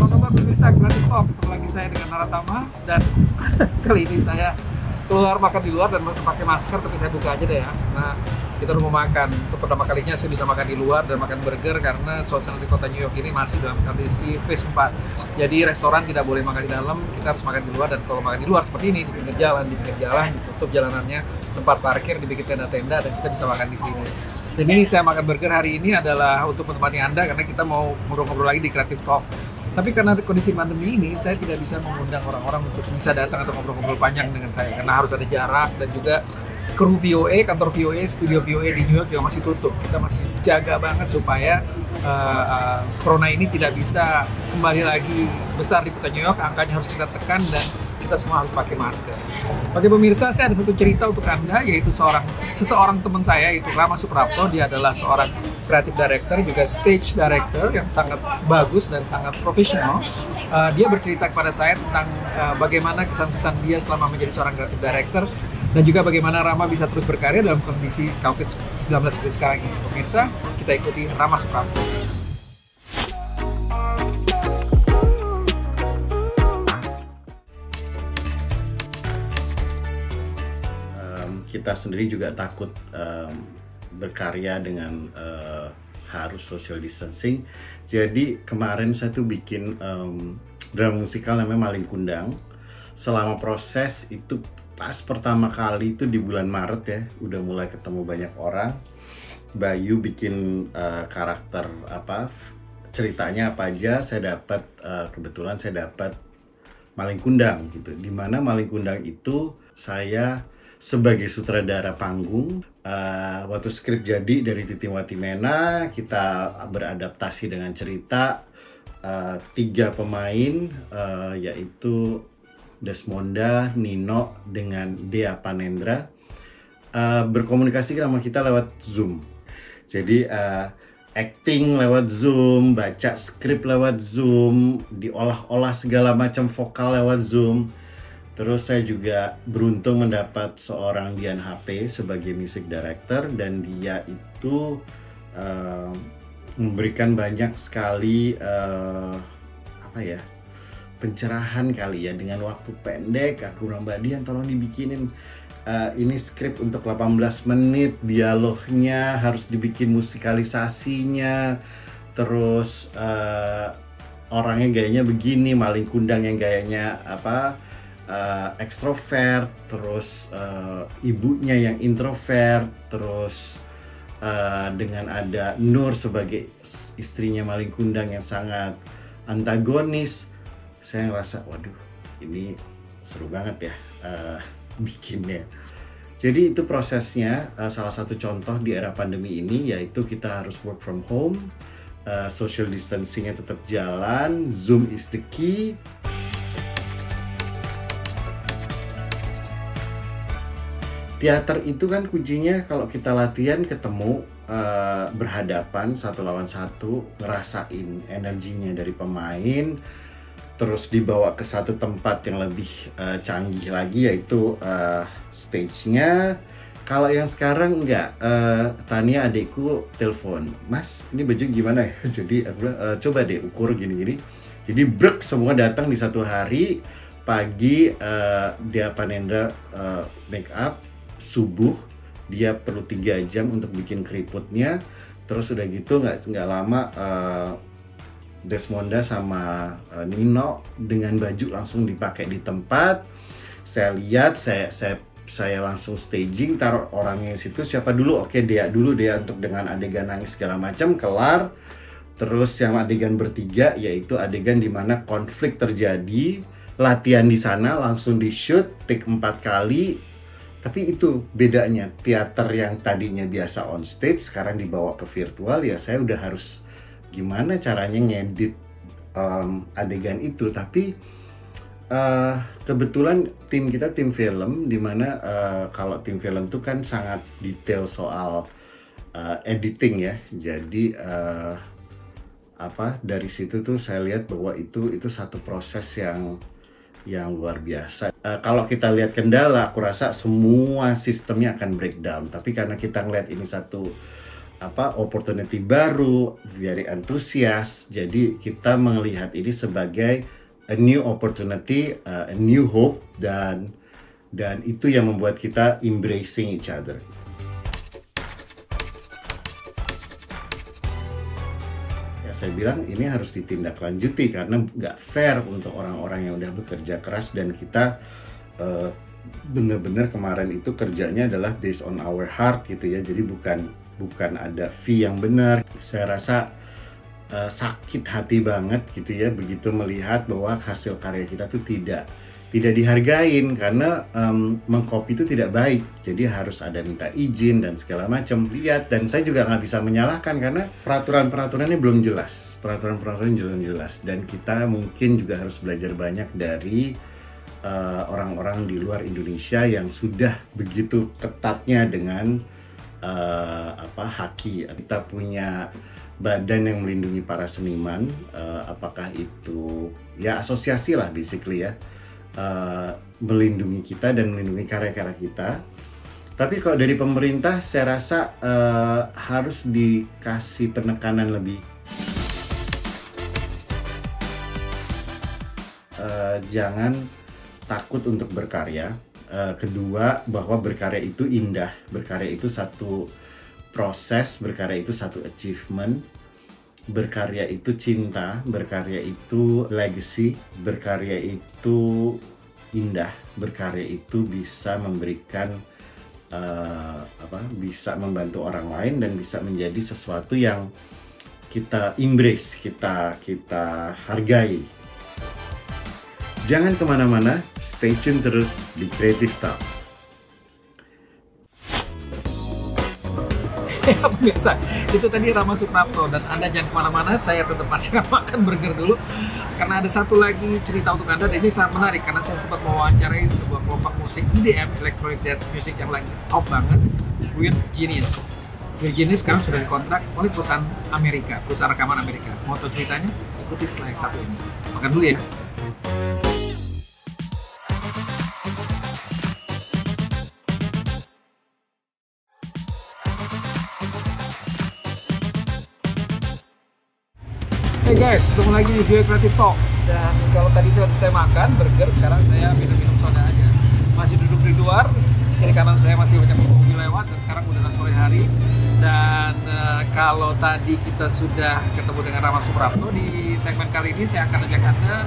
kabar pemirsa Creative Talk? Ketemu lagi saya dengan Naratama dan kali ini saya keluar makan di luar dan pakai masker, tapi saya buka aja deh ya. Nah, kita udah mau makan. Untuk pertama kalinya saya bisa makan di luar dan makan burger karena suasana di kota New York ini masih dalam kondisi phase 4. Jadi restoran tidak boleh makan di dalam, kita harus makan di luar, dan kalau makan di luar seperti ini di pinggir jalan ditutup jalanannya, tempat parkir dibikin tenda-tenda dan kita bisa makan di sini. Dan ini saya makan burger hari ini adalah untuk menemani Anda karena kita mau ngobrol-ngobrol lagi di Creative Talk. Tapi karena kondisi pandemi ini, saya tidak bisa mengundang orang-orang untuk bisa datang atau ngobrol-ngobrol panjang dengan saya karena harus ada jarak, dan juga kru VOA, kantor VOA, studio VOA di New York juga masih tutup. Kita masih jaga banget supaya corona ini tidak bisa kembali lagi besar di kota New York. Angkanya harus kita tekan dan kita semua harus pakai masker. Oke pemirsa, saya ada satu cerita untuk Anda, yaitu seseorang teman saya, yaitu Rama Suprapto. Dia adalah seorang creative director, juga stage director yang sangat bagus dan sangat profesional. Dia bercerita kepada saya tentang bagaimana kesan-kesan dia selama menjadi seorang creative director, dan juga bagaimana Rama bisa terus berkarya dalam kondisi COVID-19 seperti sekarang ini. Pemirsa, kita ikuti Rama Suprapto. Kita sendiri juga takut berkarya dengan harus social distancing. Jadi kemarin saya tuh bikin drama musikal namanya Maling Kundang. Selama proses itu pas pertama kali itu di bulan Maret ya, udah mulai ketemu banyak orang. Bayu bikin karakter apa, ceritanya apa aja. Saya dapat kebetulan saya dapat Maling Kundang gitu. Dimana Maling Kundang itu saya sebagai sutradara panggung. Waktu skrip jadi dari Titin Watimena, kita beradaptasi dengan cerita 3 pemain, yaitu Desmonda, Nino, dengan Dea Panendra, berkomunikasi sama kita lewat Zoom. Jadi acting lewat Zoom, baca skrip lewat Zoom, diolah-olah segala macam vokal lewat Zoom. Terus saya juga beruntung mendapat seorang Dian HP sebagai music director, dan dia itu memberikan banyak sekali pencerahan kali ya, dengan waktu pendek. Aku bilang, Mbak Dian tolong dibikinin ini skrip untuk 18 menit, dialognya harus dibikin musikalisasinya, terus orangnya gayanya begini, Maling Kundang yang gayanya ekstrovert, terus ibunya yang introvert, terus dengan ada Nur sebagai istrinya Maling Kundang yang sangat antagonis. Saya ngerasa, waduh, ini seru banget ya bikinnya. Jadi itu prosesnya. Salah satu contoh di era pandemi ini yaitu kita harus work from home, social distancingnya tetap jalan, Zoom is the key. Teater itu kan kuncinya kalau kita latihan ketemu, berhadapan satu lawan satu, ngerasain energinya dari pemain, terus dibawa ke satu tempat yang lebih canggih lagi, yaitu stage-nya. Kalau yang sekarang enggak, Tania adikku telepon, Mas ini baju gimana ya? Jadi aku bilang, coba deh ukur gini-gini. Jadi brek semua datang di satu hari. Pagi dia Panendra make up, subuh dia perlu 3 jam untuk bikin keriputnya. Terus udah gitu nggak lama Desmonda sama Nino dengan baju langsung dipakai di tempat. Saya lihat, saya langsung staging, taruh orangnya di situ. Siapa dulu? Oke, dia dulu, dia untuk dengan adegan nangis segala macam, kelar. Terus yang adegan bertiga, yaitu adegan dimana konflik terjadi, latihan di sana, langsung di shoot, take 4 kali. Tapi itu bedanya, teater yang tadinya biasa on stage sekarang dibawa ke virtual, ya saya udah harus gimana caranya ngedit adegan itu. Tapi kebetulan tim kita tim film, dimana kalau tim film itu kan sangat detail soal editing ya. Jadi dari situ tuh saya lihat bahwa itu satu proses yang luar biasa. Kalau kita lihat kendala, aku rasa semua sistemnya akan breakdown. Tapi karena kita ngeliat ini satu opportunity baru, very antusias. Jadi kita melihat ini sebagai a new opportunity, a new hope, dan itu yang membuat kita embracing each other. Ya saya bilang ini harus ditindaklanjuti karena nggak fair untuk orang-orang yang udah bekerja keras, dan kita bener-bener kemarin itu kerjanya adalah based on our heart gitu ya. Jadi bukan ada fee yang benar. Saya rasa sakit hati banget gitu ya begitu melihat bahwa hasil karya kita tuh tidak dihargain karena mengcopy itu tidak baik. Jadi harus ada minta izin dan segala macam. Lihat, dan saya juga nggak bisa menyalahkan karena peraturannya belum jelas. Peraturan-peraturan belum jelas, dan kita mungkin juga harus belajar banyak dari orang-orang di luar Indonesia yang sudah begitu ketatnya dengan haki. Kita punya badan yang melindungi para seniman, apakah itu ya asosiasi lah basically ya, melindungi kita dan melindungi karya-karya kita. Tapi kalau dari pemerintah saya rasa harus dikasih penekanan lebih. Jangan takut untuk berkarya. Kedua, bahwa berkarya itu indah, berkarya itu satu proses, berkarya itu satu achievement, berkarya itu cinta, berkarya itu legacy, berkarya itu indah, berkarya itu bisa memberikan bisa membantu orang lain dan bisa menjadi sesuatu yang kita embrace, kita hargai. Jangan kemana-mana, stay tune terus di Creative Talk. Ya pemirsa, itu tadi Rama Suprapto, dan Anda jangan kemana-mana, saya tetap masih akan makan burger dulu karena ada satu lagi cerita untuk Anda, dan ini sangat menarik karena saya sempat mewawancarai sebuah kelompok musik EDM, Electronic Dance Music yang lagi top banget, Weird Genius. Weird Genius sekarang sudah dikontrak oleh perusahaan Amerika, perusahaan rekaman Amerika. Mau tahu ceritanya? Ikuti setelah yang satu ini. Makan dulu ya. Hey guys, ketemu lagi di Duet Creative Talk. Dan kalau tadi saya makan burger, sekarang saya minum soda aja. Masih duduk di luar, kiri kanan saya masih banyak mobil lewat, dan sekarang udah sore hari. Dan kalau tadi kita sudah ketemu dengan Rama Suprapto, di segmen kali ini saya akan ajak Anda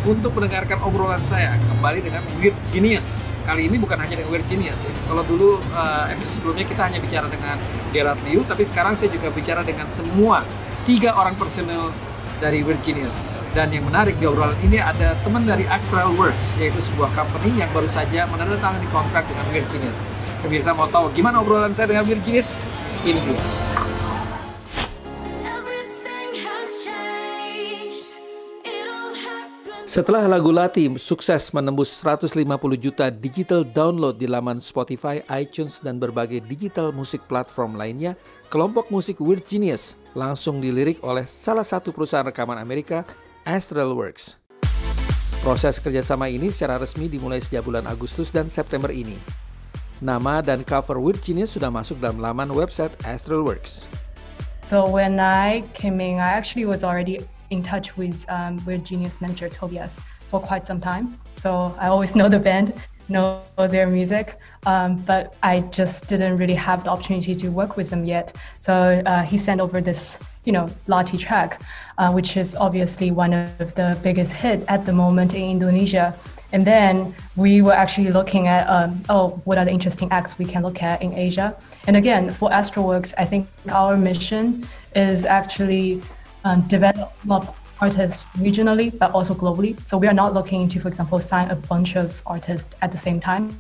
untuk mendengarkan obrolan saya kembali dengan Weird Genius. Kali ini bukan hanya dengan Weird Genius ya. Kalau dulu episode sebelumnya kita hanya bicara dengan Gerard Liu, tapi sekarang saya juga bicara dengan semua 3 orang personel dari Weird Genius. Dan yang menarik di obrolan ini ada teman dari Astral Works, yaitu sebuah company yang baru saja menandatangani kontrak dengan Weird Genius. Pemirsa mau tahu gimana obrolan saya dengan Weird Genius? Ini dia. Setelah lagu Lati sukses menembus 150 juta digital download di laman Spotify, iTunes, dan berbagai digital musik platform lainnya, kelompok musik Weird Genius langsung dilirik oleh salah satu perusahaan rekaman Amerika, Astral Works. Proses kerjasama ini secara resmi dimulai sejak bulan Agustus dan September ini. Nama dan cover Weird Genius sudah masuk dalam laman website Astral Works. So when I came in, I actually was already in touch with Weird Genius manager Tobias for quite some time. So I always know the band, know their music, but I just didn't really have the opportunity to work with them yet. So he sent over this, Lati track, which is obviously one of the biggest hit at the moment in Indonesia. And then we were actually looking at, what are the interesting acts we can look at in Asia? And again, for Astroworks, I think our mission is actually develop artists regionally, but also globally. So we are not looking to, for example, sign a bunch of artists at the same time.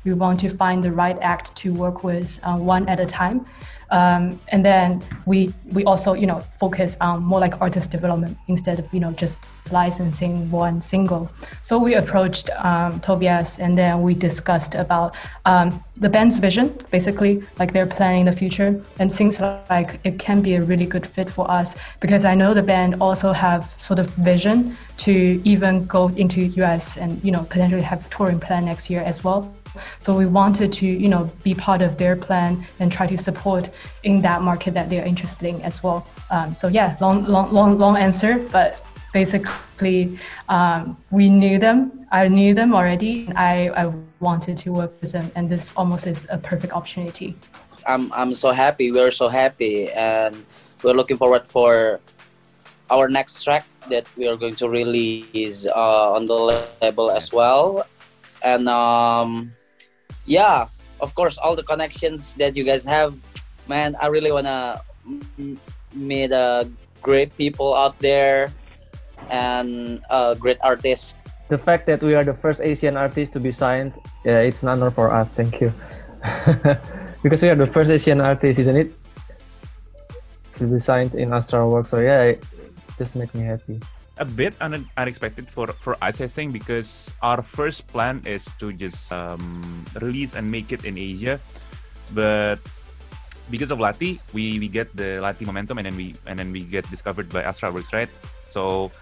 We want to find the right act to work with one at a time. And then we also, focus on more like artist development instead of, just licensing one single. So we approached Tobias, and then we discussed about the band's vision, basically, like they're planning the future, and seems like it can be a really good fit for us, because I know the band also have sort of vision to even go into US and, potentially have touring plan next year as well. So we wanted to, be part of their plan and try to support in that market that they're interested in as well. So yeah, long answer, but basically we knew them. I knew them already. And I wanted to work with them, and this almost is a perfect opportunity. I'm so happy. We're so happy, and we're looking forward for our next track that we are going to release on the label as well. And yeah, of course, all the connections that you guys have, man, I really wanna meet great people out there and great artists. The fact that we are the first Asian artist to be signed, it's an honor for us. Thank you. Because we are the first Asian artist, isn't it? To be signed in Astral Works. So yeah, it just makes me happy. A bit unexpected for us, I think, because our first plan is to just release and make it in Asia, but because of Lati, we get the Lati momentum, and then we get discovered by Astral Works, right? So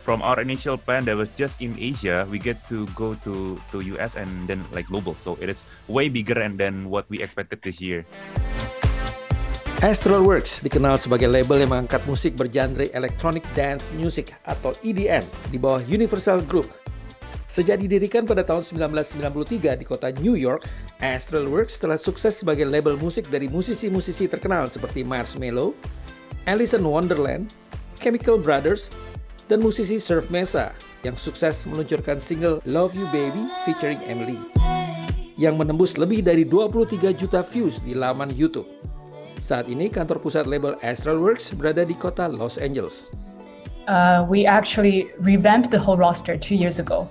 from our initial plan that was just in Asia, we get to go to US and then like global. So it is way bigger than what we expected this year. Astral Works dikenal sebagai label yang mengangkat musik bergenre electronic dance music atau EDM di bawah Universal Group. Sejak didirikan pada tahun 1993 di kota New York, Astral Works telah sukses sebagai label musik dari musisi-musisi terkenal seperti Marshmello, Alice in Wonderland, Chemical Brothers, dan musisi Surf Mesa yang sukses meluncurkan single Love You Baby featuring Emily yang menembus lebih dari 23 juta views di laman YouTube. Saat ini kantor pusat label Astral Works berada di kota Los Angeles. We actually revamped the whole roster 2 years ago.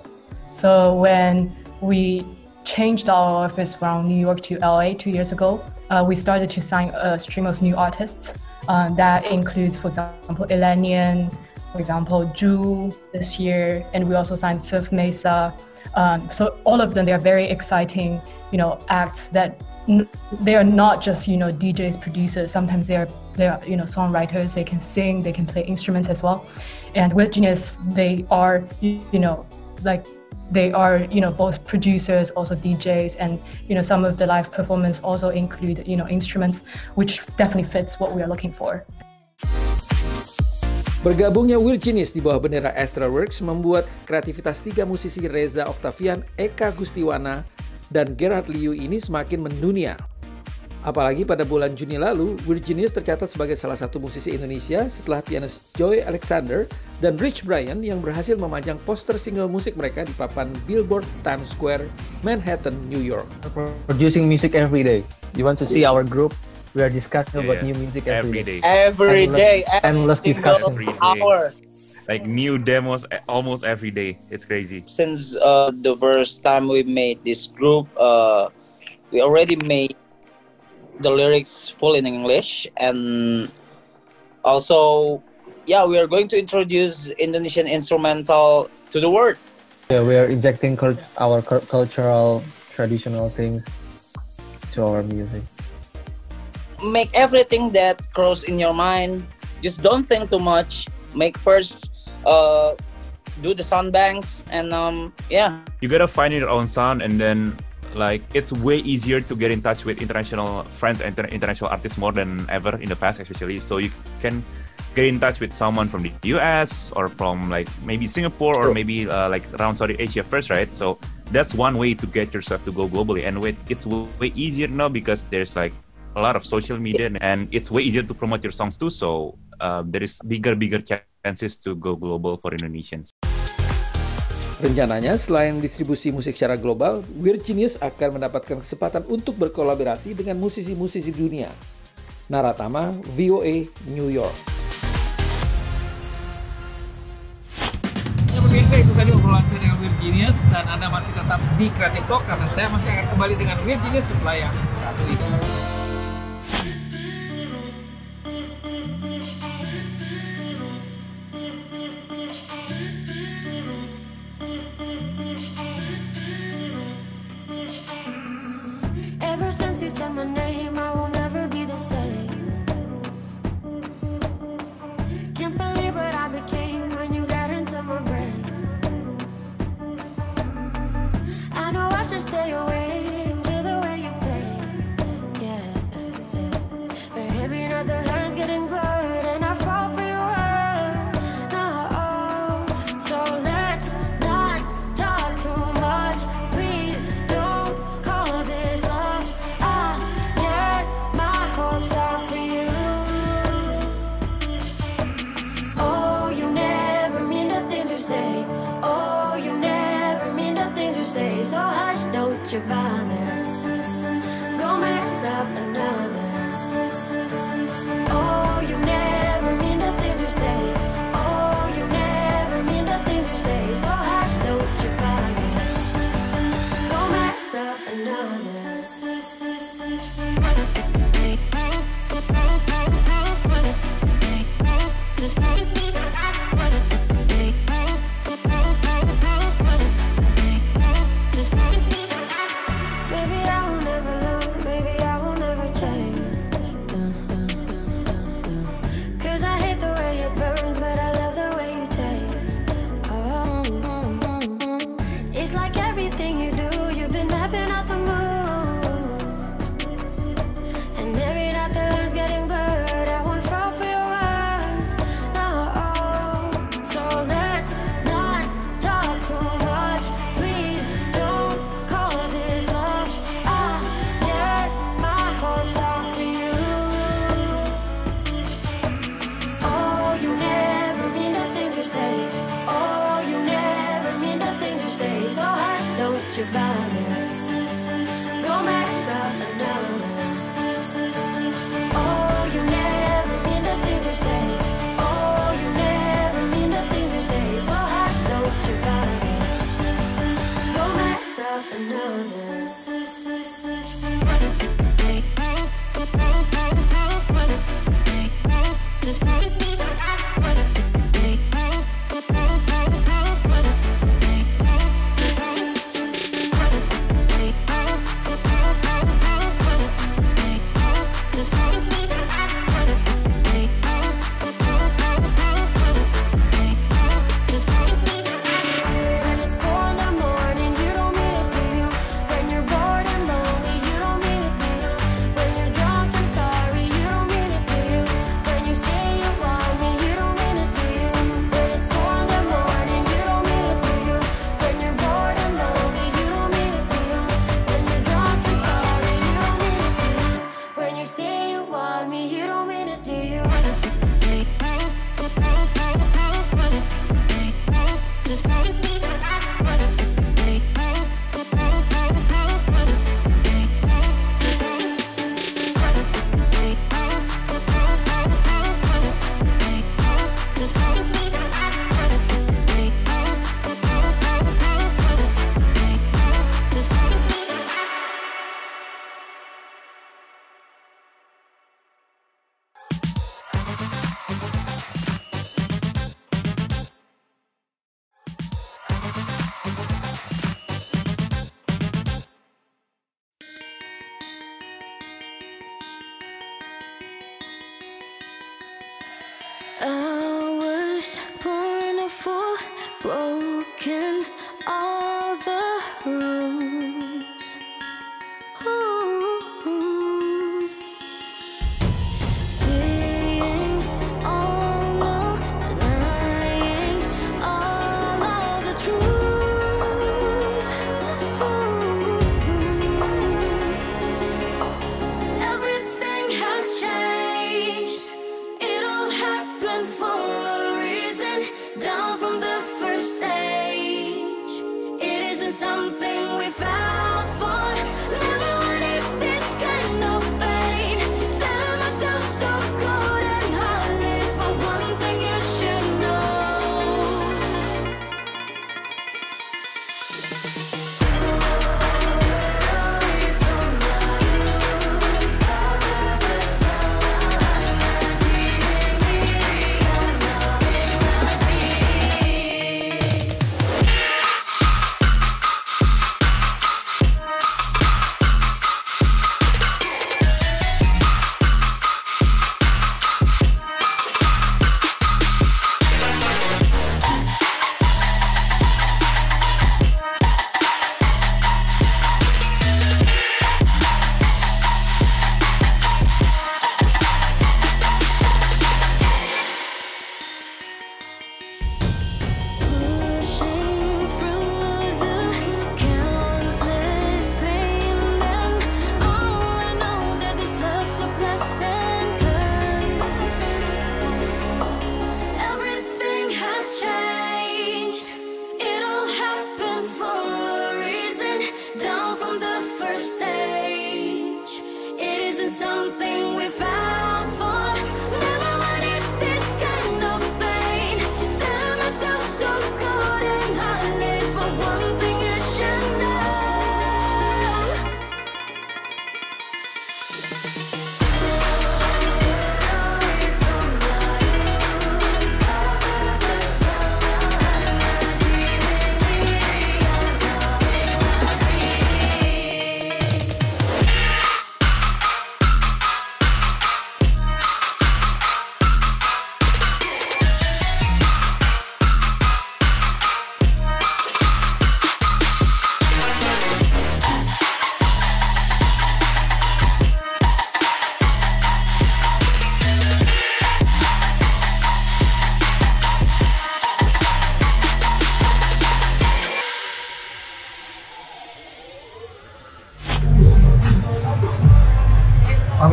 So when we changed our office from New York to LA 2 years ago, we started to sign a stream of new artists. That includes, for example, Elenian, for example, Ju this year, and we also signed Surf Mesa. So all of them, they are very exciting, acts that they are not just DJs, producers. Sometimes they are songwriters. They can sing, they can play instruments as well. And with Genius, they are both producers, also DJs, and some of the live performance also include instruments, which definitely fits what we are looking for. Bergabungnya Weird Genius di bawah bendera Astral Works membuat kreativitas 3 musisi Reza Octavian, Eka Gustiwana, dan Gerard Liu ini semakin mendunia. Apalagi pada bulan Juni lalu, Weird Genius tercatat sebagai salah satu musisi Indonesia setelah pianis Joy Alexander dan Rich Brian yang berhasil memajang poster single musik mereka di papan Billboard Times Square, Manhattan, New York. Producing music every day. You want to see our group? We are discussing about new music every day. Every day, endless discussion. Hour. Like new demos almost every day. It's crazy. Since the first time we made this group, we already made the lyrics full in English, and also, yeah, we are going to introduce Indonesian instrumental to the world. Yeah, we are injecting our cultural, traditional things to our music. Make everything that cross in your mind. Just don't think too much. Make first. Do the sound banks, and yeah. You gotta find your own sound, and then like it's way easier to get in touch with international friends and international artists more than ever in the past, especially. So you can get in touch with someone from the US or from like maybe Singapore or maybe like around Southeast Asia first, right? So that's one way to get yourself to go globally, and it's way easier now because there's like a lot of social media, and it's way easier to promote your songs too. So there is bigger chances to go global for Indonesians. Rencananya, selain distribusi musik secara global, Weird Genius akan mendapatkan kesempatan untuk berkolaborasi dengan musisi-musisi dunia. Naratama, VOA, New York. Ya pemirsa, itu tadi obrolan saya dengan Weird Genius, dan Anda masih tetap di Creative Talk karena saya masih akan kembali dengan Weird Genius setelah yang satu ini. Ever since you said my name, I will never be the same. Can't believe what I became when you got into my brain. I know I should stay away, you bother. Go mess up another. Oh, you never mean the things you say. Oh, you never mean the things you say. So hush, don't you bother. Go mess up another. Maybe I will never learn, maybe I will never change. 'Cause I hate the way it burns, but I love the way you taste. Oh, it's like everything you do, you've been mapping out the moves. And maybe not the lines getting blurred, I won't fall for your words. No, so let's not talk too much. Please don't call this love. I get my hopes off for you. Oh, you never mean the things you say. Oh, you never mean the things you say. So hush, don't you bother. Go mess up another. Oh, you never mean the things you say. Oh, you never mean the things you say. So hush, don't you bother. Go mess up another. When it's 4 in the morning, you don't mean it, do you? When you're bored and lonely, you don't mean it, do you? When you're drunk and sorry, you don't mean it, do you? When you say you want me, you don't mean it, do you? When it's 4 in the morning, you don't mean it, do you? When you're bored and lonely, you don't mean it, do you? When you're drunk and sorry, you don't mean it, do you? When you say you want me, you don't mean it, do you? I was born a fool, broken all the rules. Ooh. Saying all no, denying all of the truth. Ooh. Everything has changed. It all happened for a reason. Down from the first stage,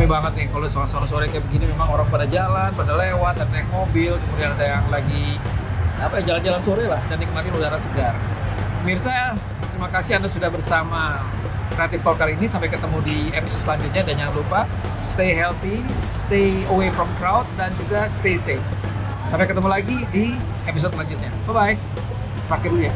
rame banget nih kalau sore-sore kayak begini, memang orang pada jalan, pada lewat, dan naik mobil, kemudian ada yang lagi jalan-jalan sore lah dan nikmatin udara segar. Pemirsa, terima kasih Anda sudah bersama Creative Talk kali ini. Sampai ketemu di episode selanjutnya, dan jangan lupa stay healthy, stay away from crowd, dan juga stay safe. Sampai ketemu lagi di episode selanjutnya. Bye bye. Pakai dulu ya.